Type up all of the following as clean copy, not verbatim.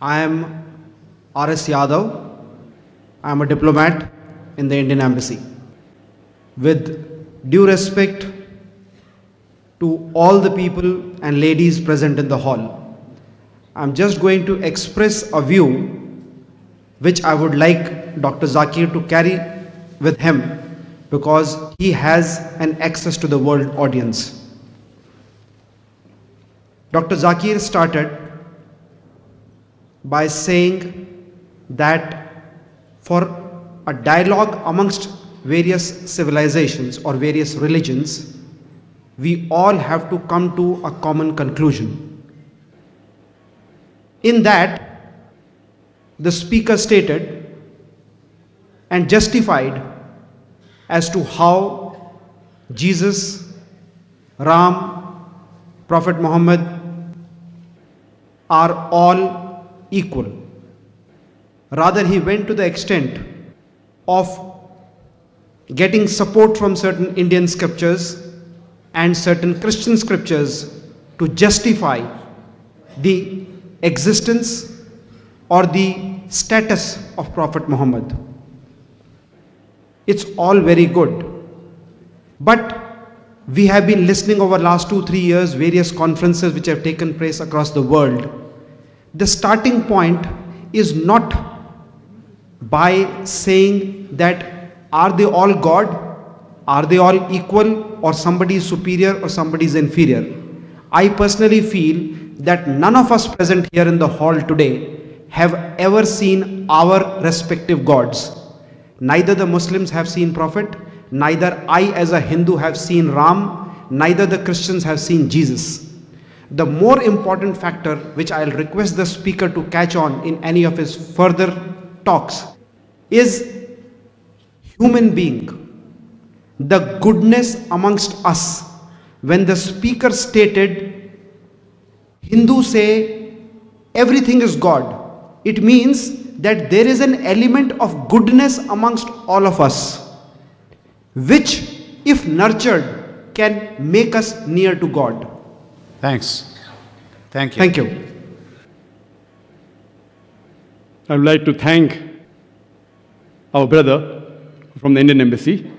I am R.S. Yadav. I am a diplomat in the Indian Embassy. With due respect to all the people and ladies present in the hall, I am just going to express a view which I would like Dr. Zakir to carry with him, because he has an access to the world audience. Dr. Zakir started by saying that for a dialogue amongst various civilizations or various religions, we all have to come to a common conclusion. In that, the speaker stated and justified as to how Jesus, Ram, Prophet Muhammad are all equal. Rather, he went to the extent of getting support from certain Indian scriptures and certain Christian scriptures to justify the existence or the status of Prophet Muhammad. It's all very good, but we have been listening over last 2-3 years various conferences which have taken place across the world. The starting point is not by saying that are they all God, are they all equal, or somebody is superior or somebody is inferior. I personally feel that none of us present here in the hall today have ever seen our respective gods. Neither the Muslims have seen Prophet, neither I as a Hindu have seen Ram, neither the Christians have seen Jesus. The more important factor which I'll request the speaker to catch on in any of his further talks is human being, the goodness amongst us. When the speaker stated, Hindus say everything is God, it means that there is an element of goodness amongst all of us, which, if nurtured, can make us near to God. Thanks. Thank you. Thank you. I would like to thank our brother from the Indian Embassy,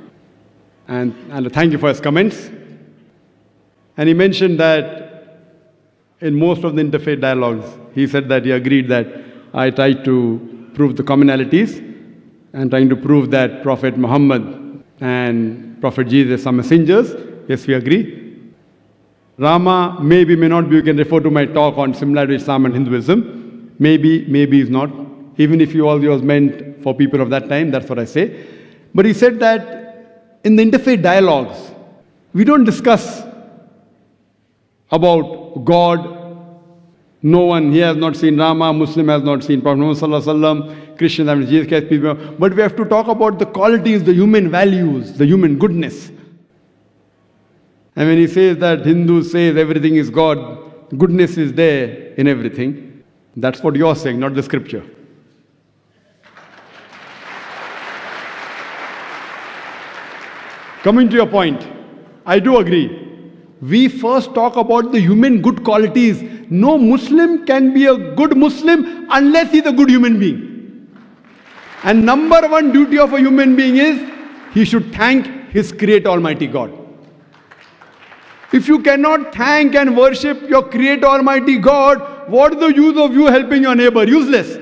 and thank you for his comments. And he mentioned that in most of the interfaith dialogues, he said that he agreed that I tried to prove the commonalities and trying to prove that Prophet Muhammad and Prophet Jesus are messengers. Yes, we agree. Rama may not be, you can refer to my talk on similarity of Islam and Hinduism. Maybe is not. Even if all yours meant for people of that time, that's what I say. But he said that in the interfaith dialogues, we don't discuss about God. No one here has not seen Rama, Muslim has not seen Prophet Muhammad Sallallahu Alaihi Wasallam, Christians have not seen Jesus Christ, but we have to talk about the qualities, the human values, the human goodness. And when he says that Hindus say everything is God, goodness is there in everything, that's what you're saying, not the scripture. Coming to your point, I do agree. We first talk about the human good qualities. No Muslim can be a good Muslim unless he's a good human being. And number one duty of a human being is he should thank his Creator Almighty God. If you cannot thank and worship your Creator Almighty God, what is the use of you helping your neighbor? Useless.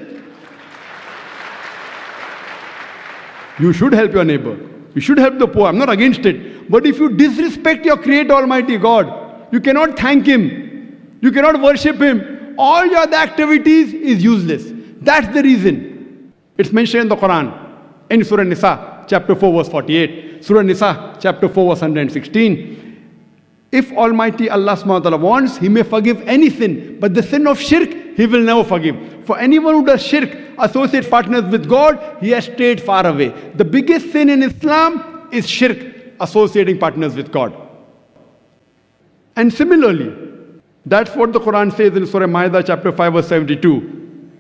You should help your neighbor. You should help the poor. I'm not against it. But if you disrespect your Creator Almighty God, you cannot thank Him. You cannot worship Him. All your other activities is useless. That's the reason. It's mentioned in the Quran. In Surah Nisa, chapter 4, verse 48. Surah Nisa, chapter 4, verse 116. If Almighty Allah subhanahu wa ta'ala wants, He may forgive any sin. But the sin of shirk, He will never forgive. For anyone who does shirk, associate partners with God, he has strayed far away. The biggest sin in Islam is shirk, associating partners with God. And similarly, that's what the Quran says in Surah Ma'idah chapter 5 verse 72.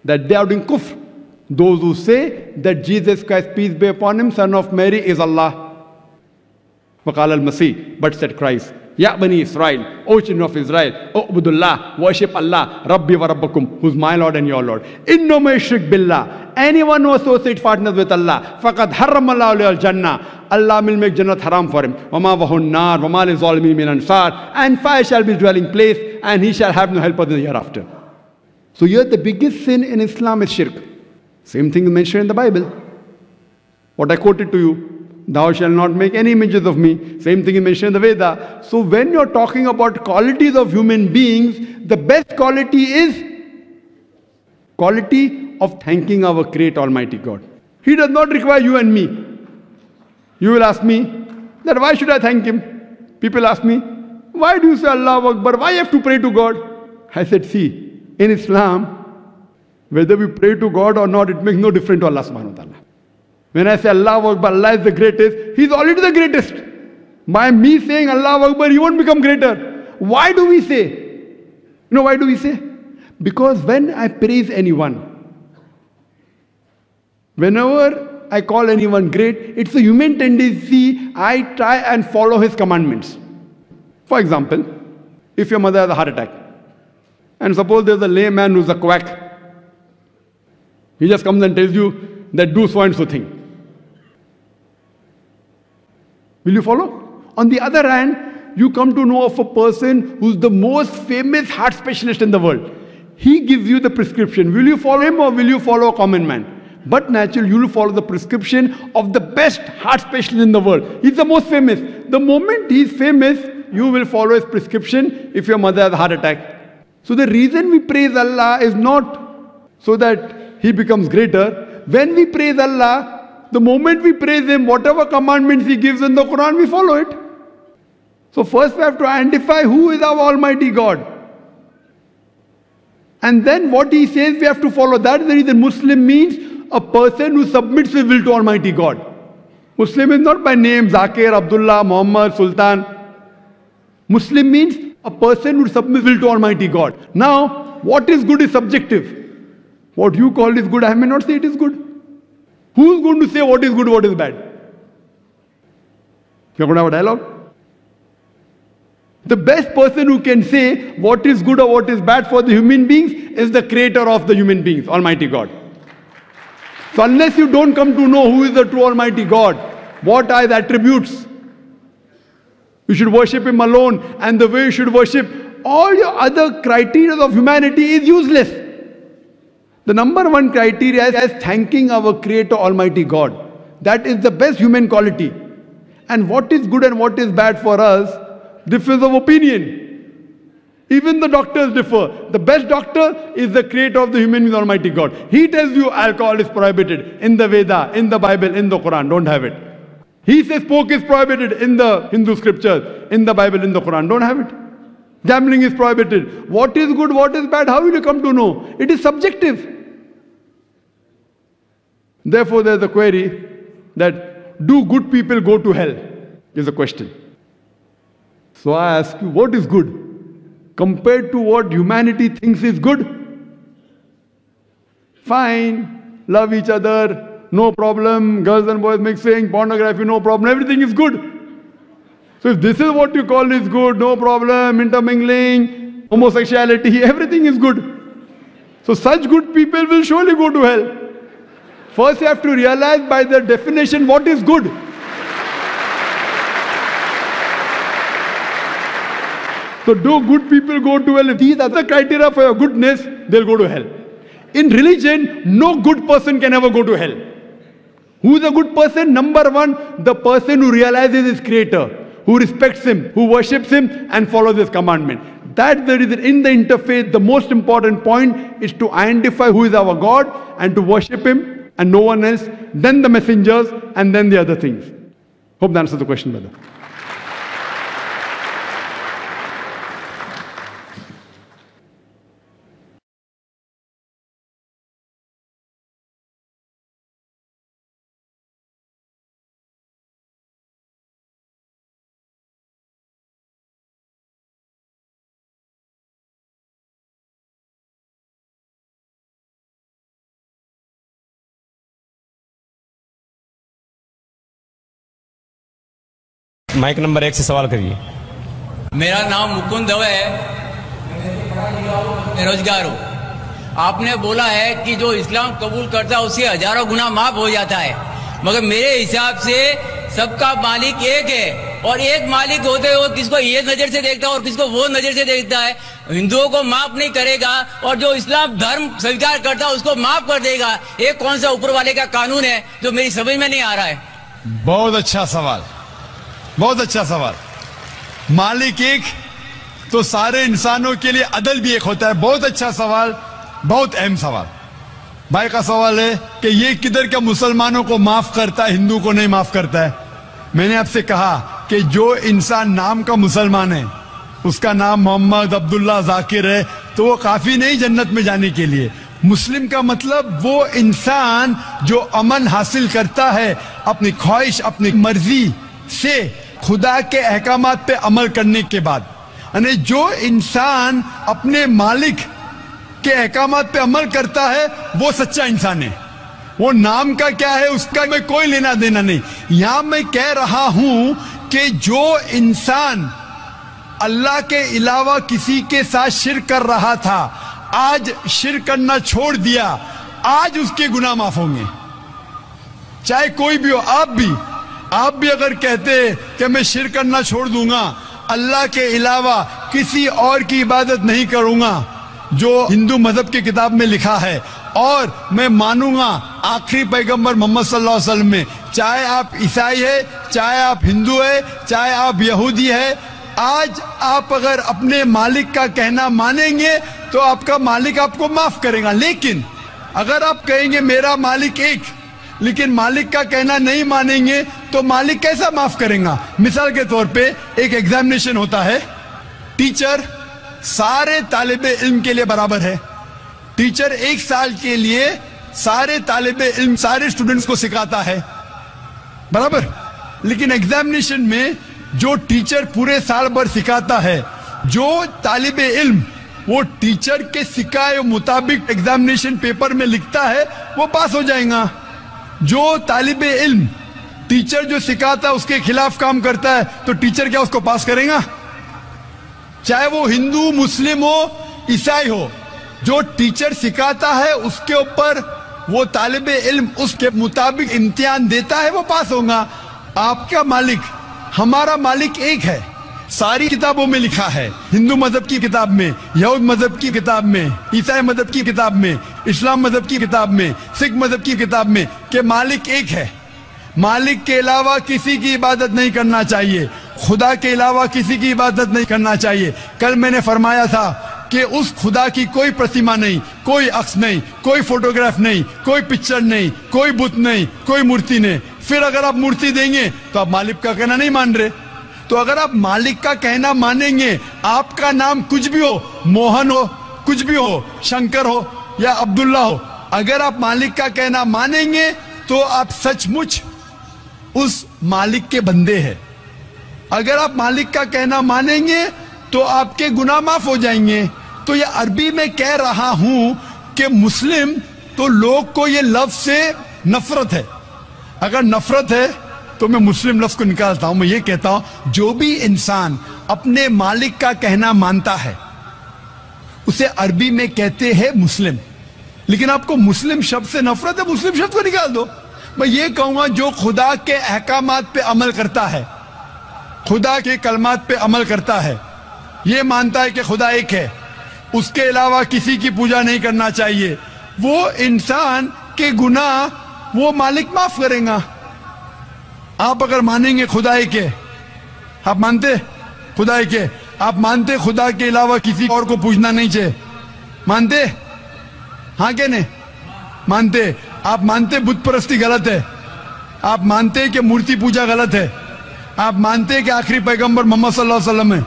That they are doing kufr. Those who say that Jesus Christ, peace be upon him, son of Mary, is Allah. Waqala al-Masih, but said Christ. Ya Bani Israel, O children of Israel, O Ubudullah, worship Allah, Rabbi wa Rabbakum, who's my Lord and your Lord. Inno may shirk billah. Anyone who associates partners with Allah, faqad harram Allah al Jannah. Allah will make Jannat haram for him. Wama vahun nar, wama li zalimin min ansar. And fire shall be his dwelling place, and he shall have no helper in the hereafter. So here the biggest sin in Islam is shirk. Same thing is mentioned in the Bible. What I quoted to you. Thou shalt not make any images of me. Same thing is mentioned in the Veda. So when you're talking about qualities of human beings, the best quality is quality of thanking our great Almighty God. He does not require you and me. You will ask me that why should I thank him? People ask me, why do you say Allahu Akbar? Why you have to pray to God? I said, see, in Islam, whether we pray to God or not, it makes no difference to Allah subhanahu wa ta'ala. When I say Allahu Akbar, Allah is the greatest, He is already the greatest. By me saying Allahu Akbar, He won't become greater. Why do we say? You know why do we say? Because when I praise anyone, whenever I call anyone great, it's a human tendency, I try and follow his commandments. For example, if your mother has a heart attack, and suppose there's a layman who's a quack, he just comes and tells you that do so and so thing. Will you follow? On the other hand, you come to know of a person who's the most famous heart specialist in the world. He gives you the prescription. Will you follow him or will you follow a common man? But naturally, you will follow the prescription of the best heart specialist in the world. He's the most famous. The moment he's famous, you will follow his prescription if your mother has a heart attack. So the reason we praise Allah is not so that He becomes greater. When we praise Allah, the moment we praise Him, whatever commandments He gives in the Quran, we follow it. So first we have to identify who is our Almighty God. And then what He says we have to follow. That is the reason Muslim means a person who submits his will to Almighty God. Muslim is not by name, Zakir, Abdullah, Muhammad, Sultan. Muslim means a person who submits will to Almighty God. Now, what is good is subjective. What you call is good, I may not say it is good. Who's going to say what is good, what is bad? You're going to have a dialogue? The best person who can say what is good or what is bad for the human beings is the creator of the human beings, Almighty God. So unless you don't come to know who is the true Almighty God, what are His attributes, you should worship Him alone, and the way you should worship all your other criteria of humanity is useless. The number one criteria is thanking our Creator Almighty God. That is the best human quality. And what is good and what is bad for us differs of opinion. Even the doctors differ. The best doctor is the creator of the human being, Almighty God. He tells you alcohol is prohibited in the Veda, in the Bible, in the Quran. Don't have it. He says pork is prohibited in the Hindu scriptures, in the Bible, in the Quran. Don't have it. Gambling is prohibited. What is good, what is bad, how will you come to know? It is subjective. Therefore, there is a query that do good people go to hell? Is a question. So I ask you, what is good? Compared to what humanity thinks is good? Fine, love each other, no problem, girls and boys mixing, pornography, no problem, everything is good. So if this is what you call is good, no problem, intermingling, homosexuality, everything is good. So such good people will surely go to hell. First you have to realize by the definition what is good. So do good people go to hell? If these are the criteria for your goodness, they'll go to hell. In religion, no good person can ever go to hell. Who is a good person? Number one, the person who realizes his creator, who respects him, who worships him and follows his commandment. That's the reason in the interfaith, the most important point is to identify who is our God and to worship him and no one else, then the messengers and then the other things. Hope that answers the question, brother. Mic number 1 से सवाल करिए। میرا نام مکند دوے ہے، بے روزگار ہوں. آپ نے بولا ہے کہ جو اسلام قبول کرتا ہے اس سے ہزاروں گنا معاف ہو جاتا ہے، مگر میرے حساب سے سب کا مالک ایک ہے، اور ایک مالک ہوتے ہوئے کس کو یہ نظر سے دیکھتا ہے اور کس کو وہ نظر سے دیکھتا ہے. ہندوؤں کو معاف نہیں کرے گا اور جو اسلام دھرم سویکار کرتا ہے اس کو معاف کر دے گا. ایک کون سا اوپر والے کا قانون ہے جو میری سمجھ میں نہیں آ رہا ہے. بہت اچھا سوال، بہت اچھا سوال. مالک ایک تو سارے انسانوں کے لیے عدل بھی ایک ہوتا ہے. بہت اچھا سوال، بہت اہم سوال. بھائی کا سوال ہے کہ یہ کدھر کا مسلمانوں کو معاف کرتا ہے، ہندو کو نہیں معاف کرتا ہے. میں نے آپ سے کہا کہ جو انسان نام کا مسلمان ہے، اس کا نام محمد عبداللہ ذاکر ہے، تو وہ کافی نہیں جنت میں جانے کے لیے. مسلم کا مطلب وہ انسان جو امن حاصل کرتا ہے اپنی خواہش، اپنی مرضی سے خدا کے احکامات پہ عمل کرنے کے بعد. یعنی جو انسان اپنے مالک کے احکامات پہ عمل کرتا ہے وہ سچا انسان ہے. وہ نام کا کیا ہے اس کا میں کوئی لینا دینا نہیں. یہاں میں کہہ رہا ہوں کہ جو انسان اللہ کے علاوہ کسی کے ساتھ شرک کر رہا تھا، آج شرک کرنا چھوڑ دیا، آج اس کے گناہ معاف ہوں گے. چاہے کوئی بھی ہو. آپ بھی اگر کہتے کہ میں شرک کرنا چھوڑ دوں گا، اللہ کے علاوہ کسی اور کی عبادت نہیں کروں گا جو ہندو مذہب کی کتاب میں لکھا ہے، اور میں مانوں گا آخری پیغمبر محمد صلی اللہ علیہ وسلم میں، چاہے آپ عیسائی ہے، چاہے آپ ہندو ہے، چاہے آپ یہودی ہے، آج آپ اگر اپنے مالک کا کہنا مانیں گے تو آپ کا مالک آپ کو معاف کرے گا. لیکن اگر آپ کہیں گے میرا مالک ایک، لیکن مالک کا کہنا نہیں مانیں گے تو مالک کیسا معاف کریں گا؟ مثال کے طور پہ ایک ایگزامینیشن ہوتا ہے، ٹیچر سارے طالب علم کے لیے برابر ہے. ٹیچر ایک سال کے لیے سارے طالب علم، سارے اسٹوڈنٹس کو سکھاتا ہے، برابر. لیکن ایگزامینیشن میں جو ٹیچر پورے سال بھر سکھاتا ہے، جو طالب علم وہ ٹیچر کے سکھائے مطابق ایگزامینیشن پیپر میں لکھتا ہے وہ پاس ہو جائے گا. جو طالب علم ٹیچر جو سکھاتا ہے اس کے خلاف کام کرتا ہے تو ٹیچر کیا اس کو پاس کرے گا؟ چاہے وہ ہندو، مسلم ہو، عیسائی ہو، جو ٹیچر سکھاتا ہے اس کے اوپر وہ طالب علم اس کے مطابق امتحان دیتا ہے وہ پاس ہوگا. آپ کا مالک، ہمارا مالک ایک ہے. ساری کتابوں میں لکھا ہے، ہندو مذہب کی کتاب میں، یہود مذہب کی کتاب میں، عیسائی مذہب کی کتاب میں، اسلام مذہب کی کتاب میں، سکھ مذہب کی کتاب میں کہ مالک ایک ہے. مالک کے علاوہ کسی کی عبادت نہیں کرنا چاہیے، خدا کے علاوہ کسی کی عبادت نہیں کرنا چاہیے. کل میں نے فرمایا تھا کہ اس خدا کی کوئی پرتیما نہیں، کوئی عکس نہیں، کوئی فوٹوگراف نہیں، کوئی پکچر نہیں، کوئی بت نہیں، کوئی مورتی نہیں. پھر اگر آپ مورتی دیں گے تو آپ مالک کا کہنا نہیں مان رہے. تو اگر آپ مالک کا کہنا مانیں گے، آپ کا نام کچھ بھی ہو، موہن ہو، کچھ بھی ہو، شنکر ہو یا عبداللہ ہو، اگر آپ مالک کا کہنا مانیں گے تو آپ سچ مچ اس مالک کے بندے ہیں. اگر آپ مالک کا کہنا مانیں گے تو آپ کے گناہ معاف ہو جائیں گے. تو یہ عربی میں کہہ رہا ہوں کہ مسلم تو لوگ کو یہ لفظ سے نفرت ہے. اگر نفرت ہے تو میں مسلم لفظ کو نکالتا ہوں. میں یہ کہتا ہوں جو بھی انسان اپنے مالک کا کہنا مانتا ہے اسے عربی میں کہتے ہیں مسلم. لیکن آپ کو مسلم شبد سے نفرت ہے، مسلم شبد کو نکال دو. میں یہ کہوں گا جو خدا کے احکامات پہ عمل کرتا ہے، خدا کے کلمات پہ عمل کرتا ہے، یہ مانتا ہے کہ خدا ایک ہے، اس کے علاوہ کسی کی پوجا نہیں کرنا چاہیے، وہ انسان کے گناہ وہ مالک معاف کریں گا. آپ اگر مانیں گے خدا ایک ہے، آپ مانتے خدا ایک ہے، آپ مانتے خدا کے علاوہ کسی اور کو پوجنا نہیں چاہیے، مانتے؟ ہاں کہ نہیں مانتے؟ آپ مانتے بت پرستی غلط ہے، آپ مانتے کہ مورتی پوجا غلط ہے، آپ مانتے کہ آخری پیغمبر محمد صلی اللہ علیہ وسلم ہے؟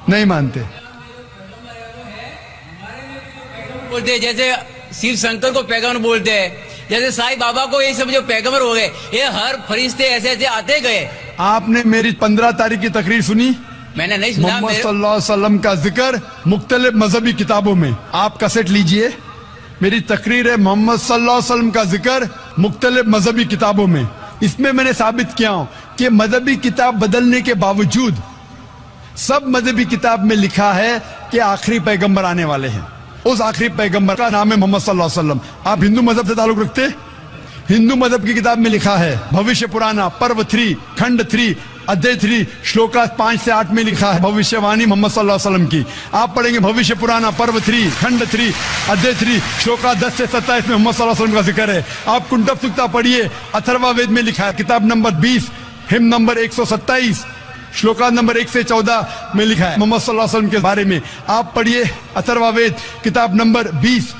نہیں مانتے. بولتے جیسے شیو شنکر کو پیغمبر بولتے ہیں، جیسے سائی بابا کو یہ سب جو پیغمبر ہو گئے، یہ ہر فرشتے ایسے ایسے آتے گئے. آپ نے میری 15 تاریخ کی تقریر سنی؟ میں نے نہیں سنا. محمد صلی اللہ علیہ وسلم کا ذکر مختلف مذہبی کتابوں میں، آپ کیسٹ لیجئے، میری تقریر ہے محمد صلی اللہ علیہ وسلم کا ذکر مختلف مذہبی کتابوں میں. اس میں نے ثابت کیا ہوں کہ مذہبی کتاب بدلنے کے باوجود سب مذہبی کتاب میں لکھا ہے کہ آخری پیغمبر آنے والے ہیں. اس آخری پیغمبر کا نام ہے محمد صلی اللہ علیہ وسلم. آپ ہندو مذہب سے تعلق رکھتے؟ ہندو مذہب کی کتاب میں لکھا ہے بھوشیہ پرانا پرو 3 کھنڈ 3 ادھیے 3 شلوکا 5 سے 8 میں لکھا ہے بھوشیہ وانی محمد صلی اللہ علیہ وسلم کی. آپ پڑھیں گے بھوشیہ پرانا پرو 3 کھنڈ 3 ادھیے 3 شلوکا 10 سے 27 میں محمد صلی اللہ علیہ وسلم کا ذکر ہے. آپ کنڈب سکتا پڑھیے اتھروا وید میں لکھا ہے کتاب نمبر 20 ہم نمبر 127 شلوکا نمبر 1 سے 14 میں لکھا ہے محمد صلی اللہ علیہ وسلم کے بارے میں. آپ پڑھیے اتھروا وید کتاب نمبر 20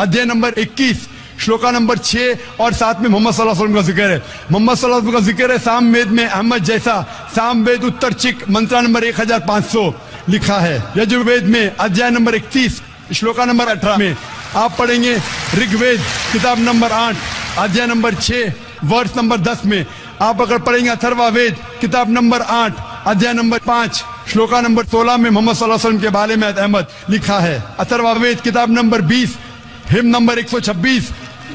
ادھیے نمبر 21 شلوکا نمبر 6 اور 7 میں محمد صلی اللہ علیہ وسلم کا ذکر ہے. محمد صلی اللہ علیہ وسلم کا ذکر ہے سام وید میں احمد جیسا سام وید اتر چک منترا نمبر 1500 لکھا ہے. یجروید میں ادھیائے نمبر 31 شلوکا نمبر 18 میں. آپ پڑھیں گے رگ وید کتاب نمبر 8 ادھیائے نمبر 6 ورس نمبر 10 میں. آپ اگر پڑھیں گے اتھروا وید کتاب نمبر 8 ادھیائے نمبر 5 شلوکا نمبر 16 میں محمد صلی اللہ علیہ وسلم کے بارے میں احمد لکھا ہے. اتھروا وید کتاب نمبر 20 ہم نمبر 126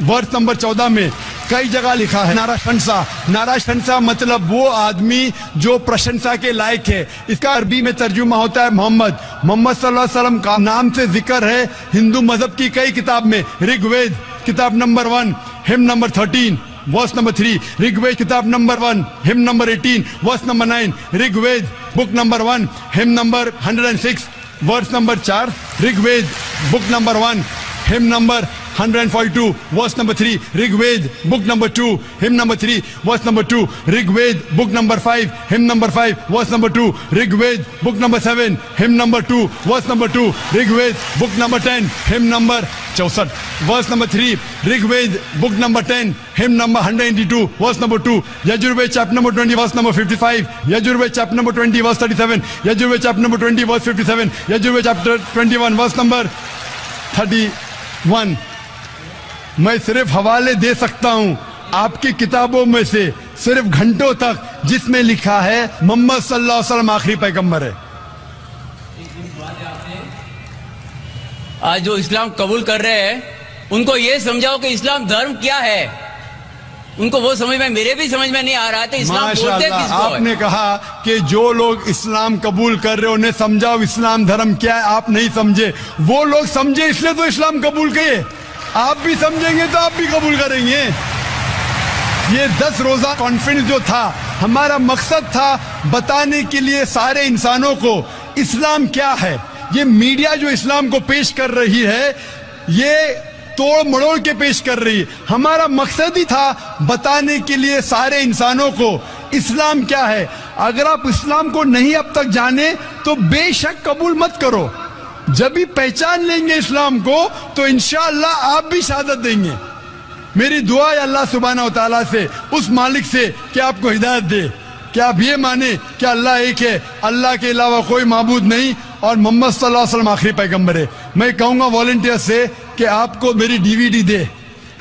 ورس نمبر 14 میں کئی جگہ لکھا ہے ناراشنسا. ناراشنسا مطلب وہ آدمی جو پرشنسا کے لائق ہے. اس کا عربی میں ترجمہ ہوتا ہے محمد. محمد صلی اللہ علیہ وسلم کا نام سے ذکر ہے ہندو مذہب کی کئی کتاب میں. رگ وید کتاب نمبر 1 ہم number 13 verse number 3 Rig Veda کتاب نمبر 1 ہم number 18 verse number 9 Rig Veda book number 1 ہم number 106 verse number 4 Rig Veda book number 1 ہم number 142 verse number 3 Rig Ved book number 2 hymn number 3 verse number 2 Rig Ved book number 5 hymn number 5 verse number 2 Rig Ved book number 7 hymn number 2 verse number 2 Rig Ved book number 10 hymn number 64 verse number 3 Rig Ved book number 10 hymn number 182 verse number 2 Yajurved chapter number 20 verse number 55 Yajurved chapter number 20 verse 37 Yajurved chapter number 20 verse 57 Yajurved chapter 21 verse number 31. میں صرف حوالے دے سکتا ہوں آپ کی کتابوں میں سے صرف گھنٹوں تک جس میں لکھا ہے محمد صلی اللہ علیہ وسلم آخری پیغمبر ہے. آج جو اسلام قبول کر رہے ہیں ان کو یہ سمجھاؤ کہ اسلام دھرم کیا ہے. ان کو وہ سمجھ میں میرے بھی سمجھ میں نہیں آ رہا تھا اسلام بولتے کس کو. آپ نے کہا کہ جو لوگ اسلام قبول کر رہے انہیں سمجھاؤ اسلام دھرم کیا ہے. آپ نہیں سمجھے, وہ لوگ سمجھے اس لیے تو اسلام قبول کیے. آپ بھی سمجھیں گے تو آپ بھی قبول کریں گے. یہ 10 روزہ کانفرنس جو تھا ہمارا مقصد تھا بتانے کے لیے سارے انسانوں کو اسلام کیا ہے. یہ میڈیا جو اسلام کو پیش کر رہی ہے یہ توڑ مڑوڑ کے پیش کر رہی ہے. ہمارا مقصد ہی تھا بتانے کے لیے سارے انسانوں کو اسلام کیا ہے. اگر آپ اسلام کو نہیں اب تک جانے تو بے شک قبول مت کرو. جب بھی پہچان لیں گے اسلام کو تو انشاءاللہ آپ بھی شہادت دیں گے. میری دعا ہے اللہ سبحانہ و تعالیٰ سے, اس مالک سے کہ آپ کو ہدایت دے کہ آپ یہ مانیں کہ اللہ ایک ہے, اللہ کے علاوہ کوئی معبود نہیں اور محمد صلی اللہ علیہ وسلم آخری پیغمبر ہے. میں کہوں گا والنٹیئر سے کہ آپ کو میری DVD دے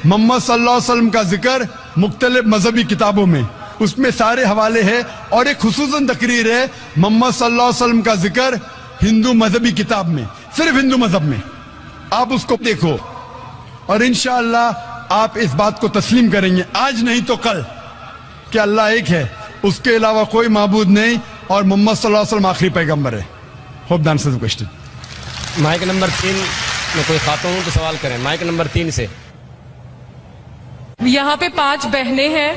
محمد صلی اللہ علیہ وسلم کا ذکر مختلف مذہبی کتابوں میں, اس میں سارے حوالے ہیں اور ایک خصوصاً تقریر ہے محمد صلی اللہ علیہ وسلم کا ذکر ہندو مذہبی کتاب میں, صرف ہندو مذہب میں. آپ اس کو دیکھو اور انشاءاللہ آپ اس بات کو تسلیم کریں گے آج نہیں تو کل کہ اللہ ایک ہے, اس کے علاوہ کوئی معبود نہیں اور محمد صلی اللہ علیہ وسلم آخری پیغمبر ہے. Hope the answer the question. Mic number 3 میں کوئی خاتون تو سوال کریں. مائک نمبر 3 سے. یہاں پہ 5 بہنیں ہیں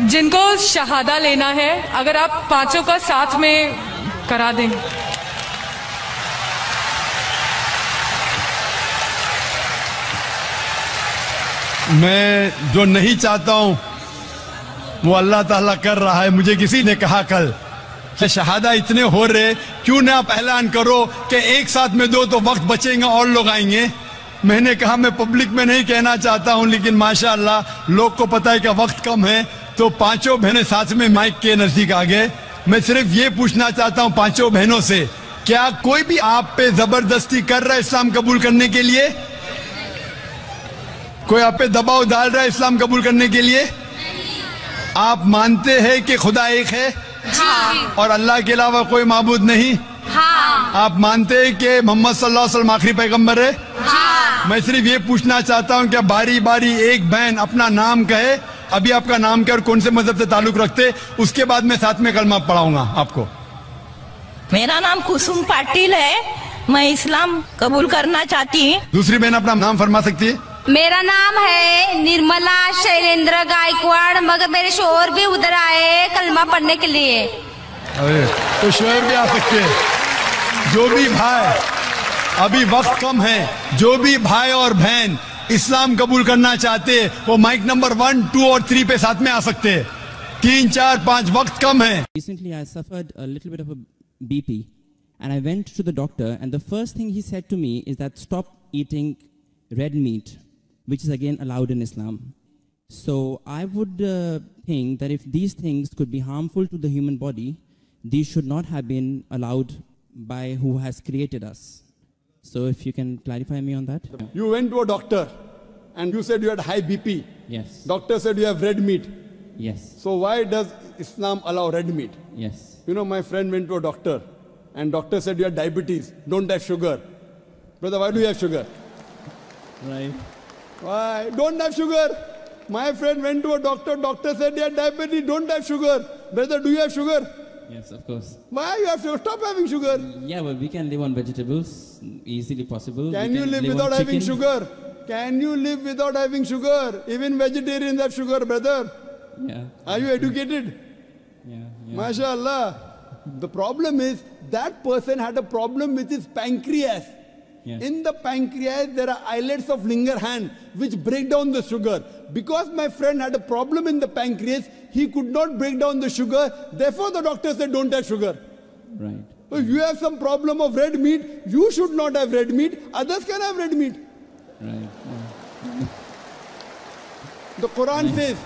جن کو شہادہ لینا ہے, اگر آپ پانچوں کا ساتھ میں کرا دیں. میں جو نہیں چاہتا ہوں وہ اللہ تعالیٰ کر رہا ہے. مجھے کسی نے کہا کل کہ شہادہ اتنے ہو رہے کیوں نہ آپ اعلان کرو کہ ایک ساتھ میں دو تو وقت بچیں گا اور لوگ آئیں گے. میں نے کہا میں پبلک میں نہیں کہنا چاہتا ہوں لیکن ماشاءاللہ لوگ کو پتہ ہے کہ وقت کم ہے تو پانچوں بہنیں ساتھ میں مائک کے نزدیک آ گئے. میں صرف یہ پوچھنا چاہتا ہوں پانچوں بہنوں سے, کیا کوئی بھی آپ پہ زبردستی کر رہا ہے اسلام قبول کرنے کے لیے؟ کوئی آپ پہ دباؤ ڈال رہا ہے اسلام قبول کرنے کے لیے؟ آپ مانتے ہیں کہ خدا ایک ہے اور اللہ کے علاوہ کوئی معبود نہیں؟ آپ مانتے ہیں کہ محمد صلی اللہ علیہ وسلم آخری پیغمبر ہے؟ میں صرف یہ پوچھنا چاہتا ہوں کہ باری باری ایک بہن اپنا نام کہے. ابھی آپ کا نام کیا اور کون سے مذہب سے تعلق رکھتے, اس کے بعد میں ساتھ میں کلمہ پڑھاؤں گا آپ کو. میرا نام کسم پاٹل ہے. میں اسلام قبول کرنا چاہتی ہوں. दूसरी बहन अपना नाम फरमा सकती है. मेरा नाम है निर्मला शैलेंद्र गायकवाड़, मगर मेरे शोहर भी उधर आए कलमा पढ़ने के लिए. तो शोहर भी आ सकते हैं. जो भी भाई, अभी वक्त कम है, जो भी भाई और बहन इस्लाम कबूल करना चाहते वो माइक नंबर 1, 2 और 3 पे साथ में आ सकते हैं. 3, 4, 5 वक्त कम है. Recently I suffered a little bit of a BP and I went to the doctor, and the first thing he said to me is that stop eating red meat, which is again allowed in Islam. So I would think that if these things could be harmful to the human body, these should not have been allowed by who has created us. So if you can clarify me on that. You went to a doctor and you said you had high BP. Yes. Doctor said you have red meat. Yes. So why does Islam allow red meat? Yes. You know, my friend went to a doctor and doctor said you have diabetes, don't have sugar. Brother, why do you have sugar? Right. Why? Don't have sugar. My friend went to a doctor, doctor said you have diabetes, don't have sugar. Brother, do you have sugar? Yes, of course. Why you have sugar? Stop having sugar. Yeah, but we can live on vegetables, easily possible. Can We you live on without having chicken. sugar? Can you live without having sugar? Even vegetarians have sugar, brother. Yeah. Are you educated? Yeah. MashaAllah. The problem is that person had a problem with his pancreas. Yeah. In the pancreas, there are islets of Langerhans which break down the sugar. Because my friend had a problem in the pancreas, he could not break down the sugar. Therefore, the doctor said, don't have sugar. Right. So if you have some problem of red meat, you should not have red meat. Others can have red meat. Right. Yeah. The Quran says,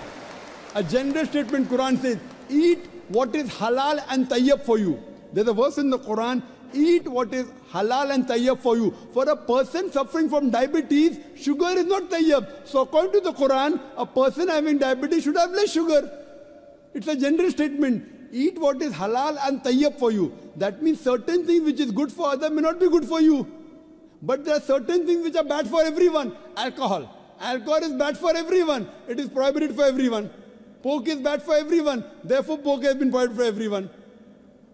a general statement, Quran says, eat what is halal and tayyib for you. There's a verse in the Quran, eat what is halal and tayyib for you. For a person suffering from diabetes, sugar is not tayyib. So according to the Quran, a person having diabetes should have less sugar. It's a general statement. Eat what is halal and tayyib for you. That means certain things which is good for others may not be good for you. But there are certain things which are bad for everyone. Alcohol. Alcohol is bad for everyone. It is prohibited for everyone. Pork is bad for everyone. Therefore, pork has been prohibited for everyone.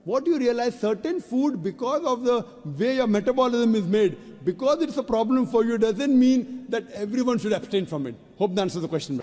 What you realize, certain food, because of the way your metabolism is made, because it's a problem for you, doesn't mean that everyone should abstain from it. Hope that answers the question.